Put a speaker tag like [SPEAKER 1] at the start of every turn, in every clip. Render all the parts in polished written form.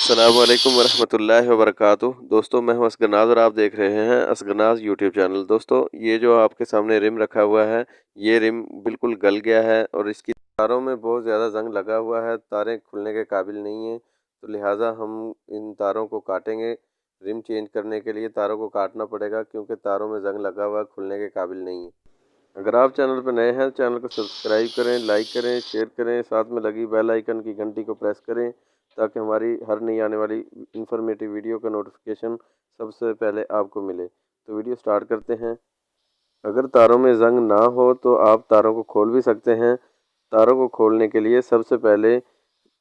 [SPEAKER 1] अस्सलाम वालेकुम वरहमतुल्लाहि वबरकातुह। दोस्तों मैं हूं असगरनाज और आप देख रहे हैं असगरनाज यूट्यूब चैनल। दोस्तों ये जो आपके सामने रिम रखा हुआ है, ये रिम बिल्कुल गल गया है और इसकी तारों में बहुत ज़्यादा जंग लगा हुआ है। तारें खुलने के काबिल नहीं हैं, तो लिहाजा हम इन तारों को काटेंगे। रिम चेंज करने के लिए तारों को काटना पड़ेगा क्योंकि तारों में जंग लगा हुआ है, खुलने के काबिल नहीं है। अगर आप चैनल पर नए हैं, चैनल को सब्सक्राइब करें, लाइक करें, शेयर करें, साथ में लगी बेल आइकन की घंटी को प्रेस करें ताकि हमारी हर नई आने वाली इंफॉर्मेटिव वीडियो का नोटिफिकेशन सबसे पहले आपको मिले। तो वीडियो स्टार्ट करते हैं। अगर तारों में जंग ना हो तो आप तारों को खोल भी सकते हैं। तारों को खोलने के लिए सबसे पहले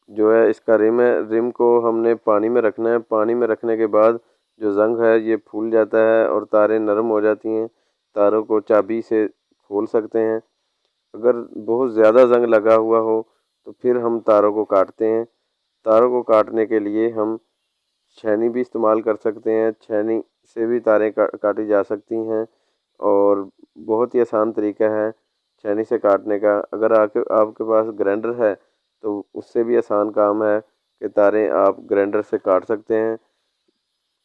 [SPEAKER 1] जो है इसका रिम है, रिम को हमने पानी में रखना है। पानी में रखने के बाद जो जंग है ये फूल जाता है और तारें नरम हो जाती हैं। तारों को चाबी से खोल सकते हैं। अगर बहुत ज़्यादा जंग लगा हुआ हो तो फिर हम तारों को काटते हैं। तारों को काटने के लिए हम छेनी भी इस्तेमाल कर सकते हैं। छेनी से भी तारें काटी जा सकती हैं और बहुत ही आसान तरीका है छेनी से काटने का। अगर आपके पास ग्राइंडर है तो उससे भी आसान काम है कि तारें आप ग्राइंडर से काट सकते हैं।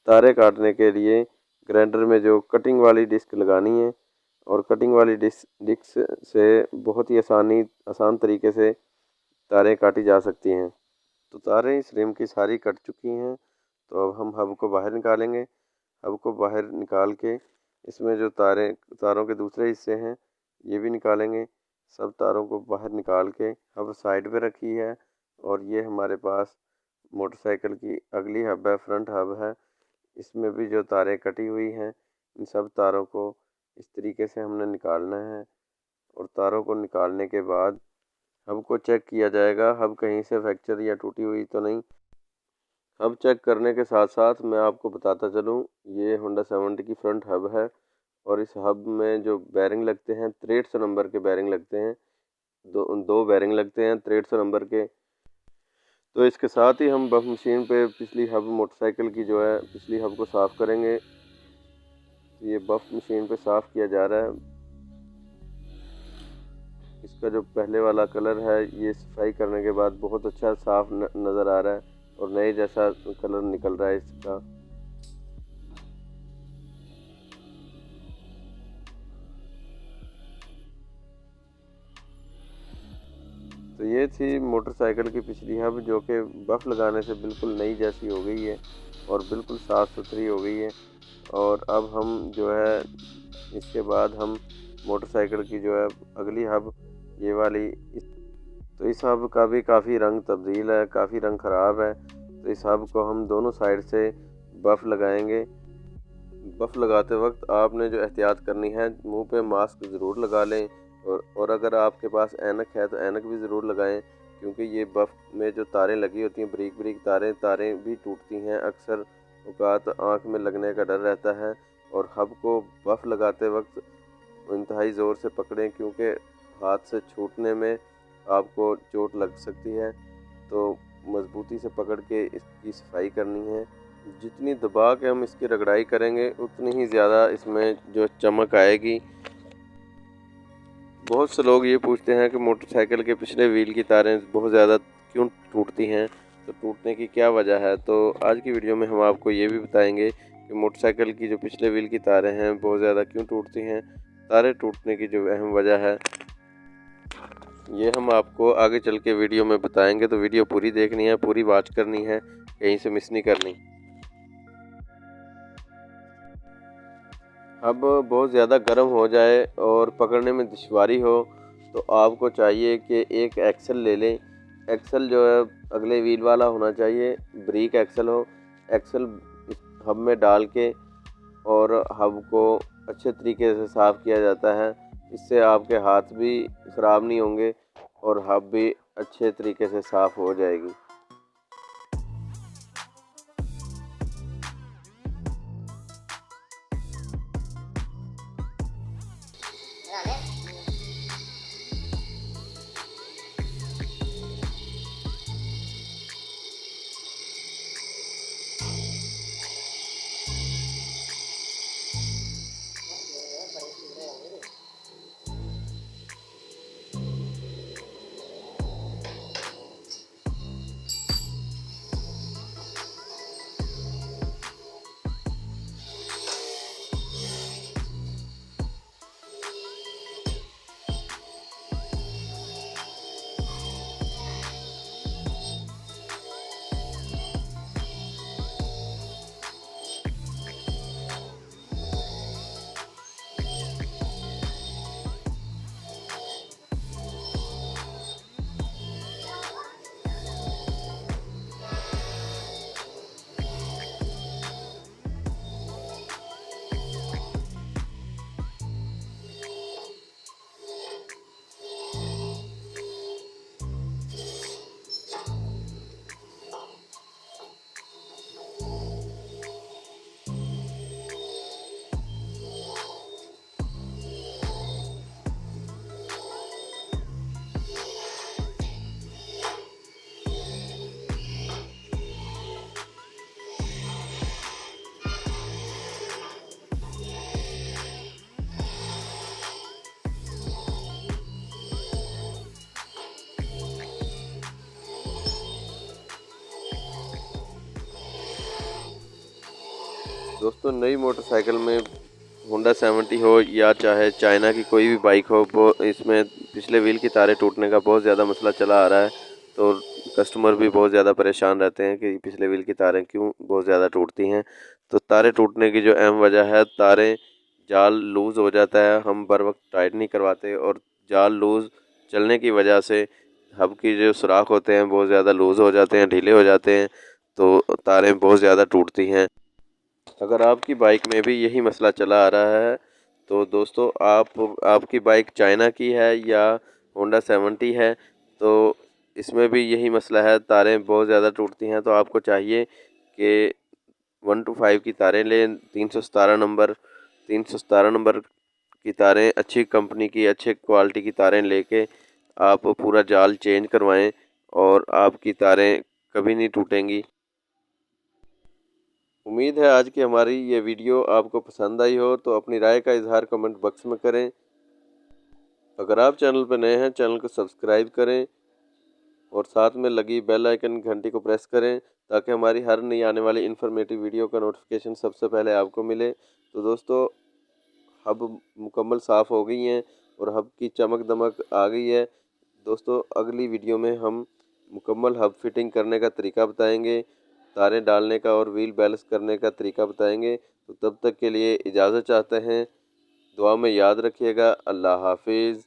[SPEAKER 1] तारें काटने के लिए ग्राइंडर में जो कटिंग वाली डिस्क लगानी है और कटिंग वाली डिस्क से बहुत ही आसान तरीके से तारें काटी जा सकती हैं। तो तारें इस रिम की सारी कट चुकी हैं। तो अब हम हब को बाहर निकालेंगे। हब को बाहर निकाल के इसमें जो तारों के दूसरे हिस्से हैं ये भी निकालेंगे। सब तारों को बाहर निकाल के हब साइड पे रखी है और ये हमारे पास मोटरसाइकिल की अगली हब है, फ्रंट हब है। इसमें भी जो तारें कटी हुई हैं इन सब तारों को इस तरीके से हमने निकालना है और तारों को निकालने के बाद हब को चेक किया जाएगा, हब कहीं से फ्रैक्चर या टूटी हुई तो नहीं। हब चेक करने के साथ साथ मैं आपको बताता चलूँ, ये होंडा 70 की फ्रंट हब है और इस हब में जो बैरिंग लगते हैं 6300 नंबर के बैरिंग लगते हैं। दो बैरिंग लगते हैं 6300 नंबर के। तो इसके साथ ही हम बफ मशीन पे पिछली हब मोटरसाइकिल की जो है पिछली हब को साफ़ करेंगे। ये बफ मशीन पे साफ़ किया जा रहा है। इसका जो पहले वाला कलर है ये सफाई करने के बाद बहुत अच्छा साफ नज़र आ रहा है और नए जैसा कलर निकल रहा है इसका। तो ये थी मोटरसाइकिल की पिछली हब जो कि बफ लगाने से बिल्कुल नई जैसी हो गई है और बिल्कुल साफ़ सुथरी हो गई है। और अब हम जो है इसके बाद हम मोटरसाइकिल की जो है अगली हब ये वाली तो इस हब का भी काफ़ी रंग तब्दील है, काफ़ी रंग ख़राब है। तो इस हब को हम दोनों साइड से बफ़ लगाएंगे। बफ़ लगाते वक्त आपने जो एहतियात करनी है, मुंह पे मास्क ज़रूर लगा लें और अगर आपके पास ऐनक है तो ऐनक भी ज़रूर लगाएं क्योंकि ये बफ़ में जो तारें लगी होती हैं बारीक बारीक तारें भी टूटती हैं। अक्सर औक़ात आँख में लगने का डर रहता है। और हब को बफ़ लगाते वक्त इंतहाई ज़ोर से पकड़ें क्योंकि हाथ से छूटने में आपको चोट लग सकती है। तो मज़बूती से पकड़ के इसकी सफाई करनी है। जितनी दबा के हम इसकी रगड़ाई करेंगे उतनी ही ज़्यादा इसमें जो चमक आएगी। बहुत से लोग ये पूछते हैं कि मोटरसाइकिल के पिछले व्हील की तारें बहुत ज़्यादा क्यों टूटती हैं, तो टूटने की क्या वजह है। तो आज की वीडियो में हम आपको ये भी बताएंगे कि मोटरसाइकिल की जो पिछले व्हील की तारें हैं बहुत ज़्यादा क्यों टूटती हैं। तारें टूटने की जो अहम वजह है ये हम आपको आगे चल के वीडियो में बताएंगे। तो वीडियो पूरी देखनी है, पूरी वॉच करनी है, कहीं से मिस नहीं करनी। अब बहुत ज़्यादा गर्म हो जाए और पकड़ने में दुश्वारी हो तो आपको चाहिए कि एक एक्सल ले लें। एक्सल जो है अगले व्हील वाला होना चाहिए, ब्रेक एक्सल हो। एक्सल हब में डाल के और हब को अच्छे तरीके से साफ़ किया जाता है। इससे आपके हाथ भी ख़राब नहीं होंगे और हब भी अच्छे तरीके से साफ़ हो जाएगी। दोस्तों नई मोटरसाइकिल में होंडा 70 हो या चाहे चाइना की कोई भी बाइक हो, वो इसमें पिछले व्हील की तारें टूटने का बहुत ज़्यादा मसला चला आ रहा है। तो कस्टमर भी बहुत ज़्यादा परेशान रहते हैं कि पिछले व्हील की तारें क्यों बहुत ज़्यादा टूटती हैं। तो तारें टूटने की जो अहम वजह है, तारें जाल लूज़ हो जाता है, हम बर वक्त टाइट नहीं करवाते और जाल लूज़ चलने की वजह से हब की जो सुराख होते हैं बहुत ज़्यादा लूज़ हो जाते हैं, ढीले हो जाते हैं, तो तारें बहुत ज़्यादा टूटती हैं। अगर आपकी बाइक में भी यही मसला चला आ रहा है तो दोस्तों आपकी बाइक चाइना की है या होंडा 70 है, तो इसमें भी यही मसला है, तारें बहुत ज़्यादा टूटती हैं। तो आपको चाहिए कि 125 की तारें लें, 317 नंबर की तारें, अच्छी कंपनी की अच्छे क्वालिटी की तारें लेके आप पूरा जाल चेंज करवाएं और आपकी तारें कभी नहीं टूटेंगी। उम्मीद है आज की हमारी ये वीडियो आपको पसंद आई हो, तो अपनी राय का इजहार कमेंट बॉक्स में करें। अगर आप चैनल पर नए हैं, चैनल को सब्सक्राइब करें और साथ में लगी बेल आइकन घंटी को प्रेस करें ताकि हमारी हर नई आने वाली इन्फॉर्मेटिव वीडियो का नोटिफिकेशन सबसे पहले आपको मिले। तो दोस्तों हब मुकम्मल साफ़ हो गई हैं और हब की चमक दमक आ गई है। दोस्तों अगली वीडियो में हम मुकम्मल हब फिटिंग करने का तरीका बताएंगे, तारें डालने का और व्हील बैलेंस करने का तरीका बताएंगे। तो तब तक के लिए इजाज़त चाहते हैं। दुआ में याद रखिएगा। अल्लाह हाफिज़।